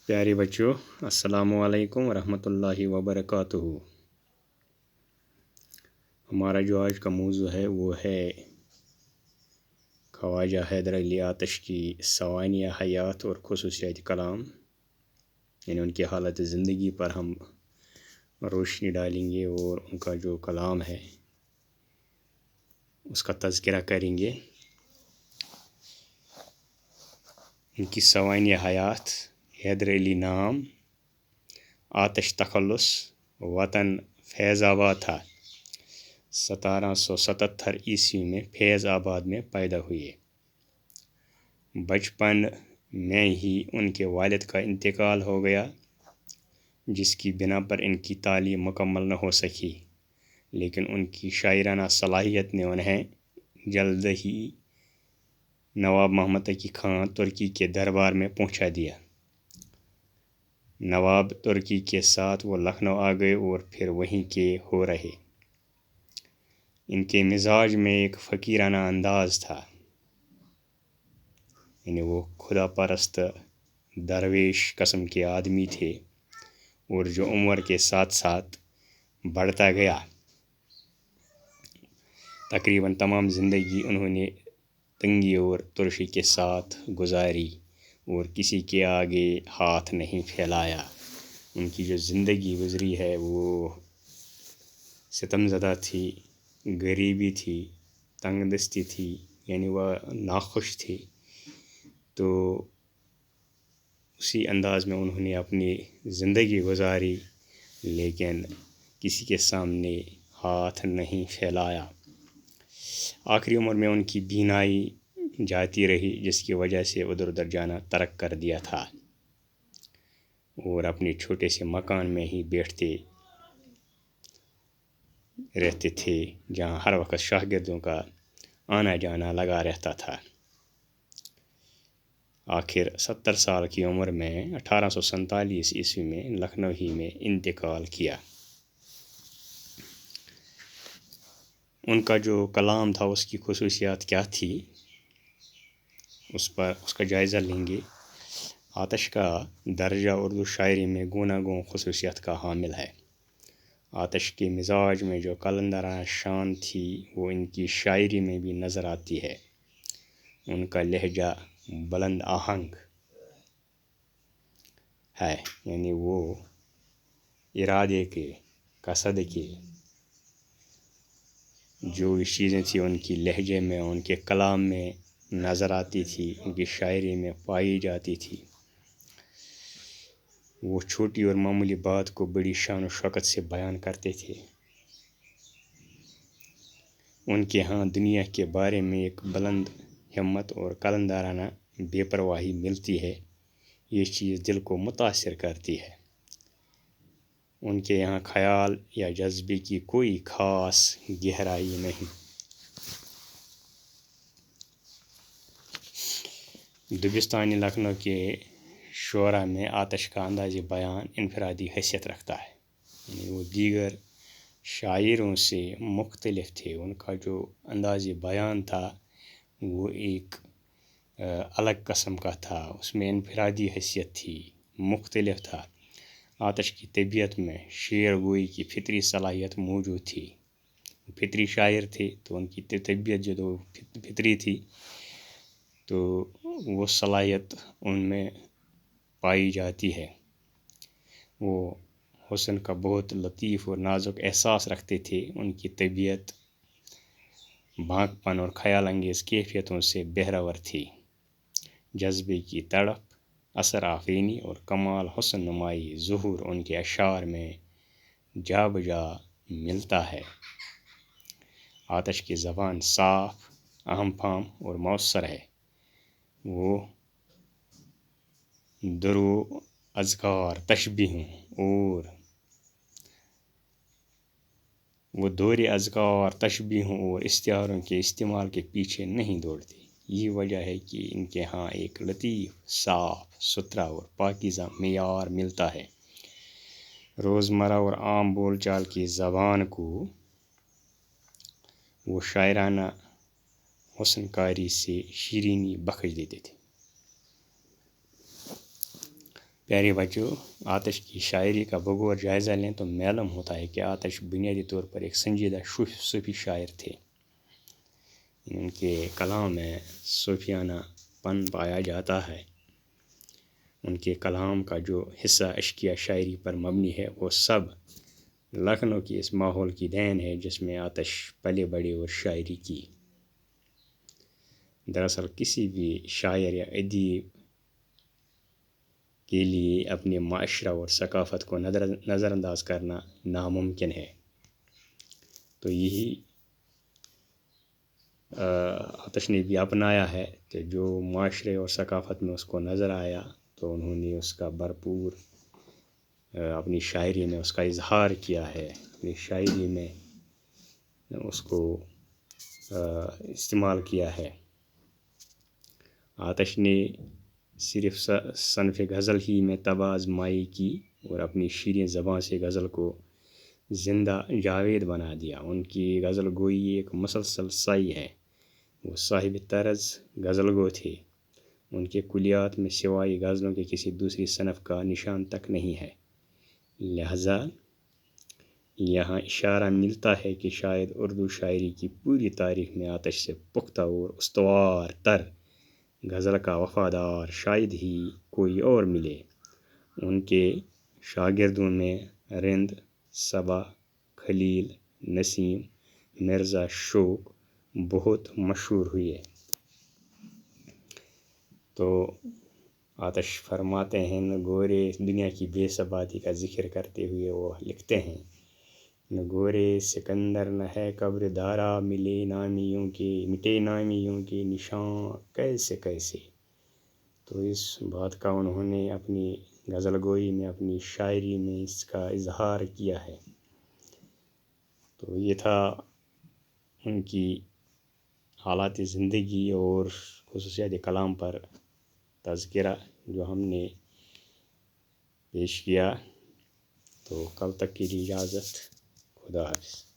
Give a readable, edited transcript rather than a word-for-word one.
प्यारे बच्चों, अस्सलामुअलैकुम रहमतुल्लाहि व बरकातुहू। हमारा जो आज का मौजू है वो है ख्वाजा हैदर अली आतिश की सवानिया हयात और खुसूसियात कलाम, यानी उनकी हालत ज़िंदगी पर हम रोशनी डालेंगे और उनका जो कलाम है उसका तज़किरा करेंगे। उनकी सवानिया हयात: हैदर अली नाम, आतिश तखल्लुस, वतन फैज़ाबाद था। 1777 ईस्वी में फैज़ाबाद में पैदा हुए। बचपन में ही उनके वालिद का इंतकाल हो गया, जिसकी बिना पर इनकी तालीम मुकम्मल न हो सकी, लेकिन उनकी शायराना सलाहियत ने उन्हें जल्द ही नवाब मोहम्मद तकी खान तुर्की के दरबार में पहुंचा दिया। नवाब तुर्की के साथ वो लखनऊ आ गए और फिर वहीं के हो रहे। इनके मिजाज में एक फ़कीराना अंदाज था, यानी वो खुदा परस्त दरवेश कस्म के आदमी थे, और जो उम्र के साथ साथ बढ़ता गया। तकरीबन तमाम ज़िंदगी उन्होंने तंगी और तुर्शी के साथ गुजारी और किसी के आगे हाथ नहीं फैलाया। उनकी जो ज़िंदगी गुजरी है वो सितमज़दा थी, गरीबी थी, तंगदस्ती थी, यानी वह नाखुश थी। तो उसी अंदाज़ में उन्होंने अपनी ज़िंदगी गुजारी, लेकिन किसी के सामने हाथ नहीं फैलाया। आखिरी उम्र में उनकी बीनाई जाती रही, जिसकी वजह से उधर उधर जाना तर्क कर दिया था और अपने छोटे से मकान में ही बैठते रहते थे, जहां हर वक्त शागिर्दों का आना जाना लगा रहता था। आखिर 70 साल की उम्र में 1847 ईस्वी में लखनऊ ही में इंतकाल किया। उनका जो कलाम था उसकी खुसूसियात क्या थी, उसका जायज़ा लेंगे। आतिश का दर्जा उर्दू शायरी में गूनागूं खुसूसियात का हामिल है। आतिश के मिजाज में जो कलंदराना शान थी वो इनकी शायरी में भी नज़र आती है। उनका लहजा बुलंद आहंग है, यानी वो इरादे के, कसद के जो भी चीज़ें थी उनकी लहजे में, उनके कलाम में नज़र आती थी, उनकी शायरी में पाई जाती थी। वो छोटी और मामूली बात को बड़ी शान और शौकत से बयान करते थे। उनके यहाँ दुनिया के बारे में एक बुलंद हिम्मत और कलंदराना बेपरवाही मिलती है। ये चीज़ दिल को मुतासिर करती है। उनके यहाँ ख्याल या जज्बे की कोई ख़ास गहराई नहीं। दुबिस्तानी लखनऊ के शोरा में आतिश का अंदाज़ बयान इनफरादी हैसियत रखता है, यानी वो दीगर शायरों से मुख्तलिफ थे। उनका जो अंदाज़ बयान था वो एक अलग किस्म का था, उसमें इनफरादी हैसियत थी, मुख्तलिफ था। आतिश की तबीयत में शेर गोई की फितरी सलाहियत मौजूद थी। फितरी शायर थे, तो उनकी तबीयत जो फितरी थी, तो वो सलाहियत उनमें पाई जाती है। वो हुस्न का बहुत लतीफ़ और नाजुक एहसास रखते थे। उनकी तबीयत भांकपन और ख्याल अंगेज़ कैफियतों से बहरावर थी। जज्बे की तड़प, असर आफ़रीनी और कमाल हुस्न नुमाई ज़ुहूर उनके अशार में जा बजा मिलता है। आतिश की ज़बान साफ, अहम फाम और मौसर है। वो दुरू, अज़कार, तशबीहों और वो दौरे अज़कार, तशबीहों और इस्तिआरों के इस्तेमाल के पीछे नहीं दौड़ते। यही वजह है कि इनके यहाँ एक लतीफ़, साफ सुथरा और पाकीज़ा मेयार मिलता है। रोज़मर्रा और आम बोल चाल की ज़बान को वो शायराना हुस्नकारी से शीरीनी बख्श देते थे। پیارے بچوں، آتش کی شاعری کا بغور جائزہ لیں تو معلوم ہوتا ہے کہ آتش بنیادی طور پر ایک سنجیدہ صوفی شاعر تھے۔ ان کے کلام میں صوفیانہ پن پایا جاتا ہے۔ ان کے کلام کا جو حصہ عشقیہ شاعری پر مبنی ہے وہ سب لکھنؤ کی اس ماحول کی دین ہے جس میں آتش پلے بڑے اور شاعری کی۔ دراصل کسی بھی شاعر یا ادیب کے لیے اپنے معاشرہ اور ثقافت کو نظر انداز کرنا ناممکن ہے۔ تو یہی آتش نے بھی اپنایا ہے کہ جو معاشرے اور ثقافت میں اس کو نظر آیا تو انہوں نے اس کا بھرپور اپنی شاعری میں اس کا اظہار کیا ہے، اپنی شاعری میں اس کو استعمال کیا ہے۔ آتش نے صرف صنف غزل ہی میں طب آزمائی کی اور اپنی شیریں زبان سے غزل کو زندہ جاوید بنا دیا۔ ان کی غزل گوئی ایک مسلسل سائی ہے۔ وہ صاحب طرز غزل گو تھے۔ ان کے کلیات میں سوائے غزلوں کے کسی دوسری صنف کا نشان تک نہیں ہے۔ لہذا یہاں اشارہ ملتا ہے کہ شاید اردو شاعری کی پوری تاریخ میں آتش سے پختہ اور استوار تر غزل کا وفادار شاید ہی کوئی اور ملے۔ ان کے شاگردوں میں رند، صبا، خلیل، نسیم، مرزا شوق بہت مشہور ہوئے۔ تو آتش فرماتے ہیں نگورے دنیا کی بے ثباتی کا ذکر کرتے ہوئے وہ لکھتے ہیں، نگورے سکندر نہ ہے قبر دارا، مٹے نامیوں کے نشان کیسے کیسے۔ تو اس بات کا انہوں نے اپنی غزل گوئی میں، اپنی شاعری میں اس کا اظہار کیا ہے۔ تو یہ تھا ان کی حالات زندگی اور خصوصیات کلام پر تذکرہ جو ہم نے پیش کیا۔ تو کل تک کے لیے اجازت، خدا حافظ۔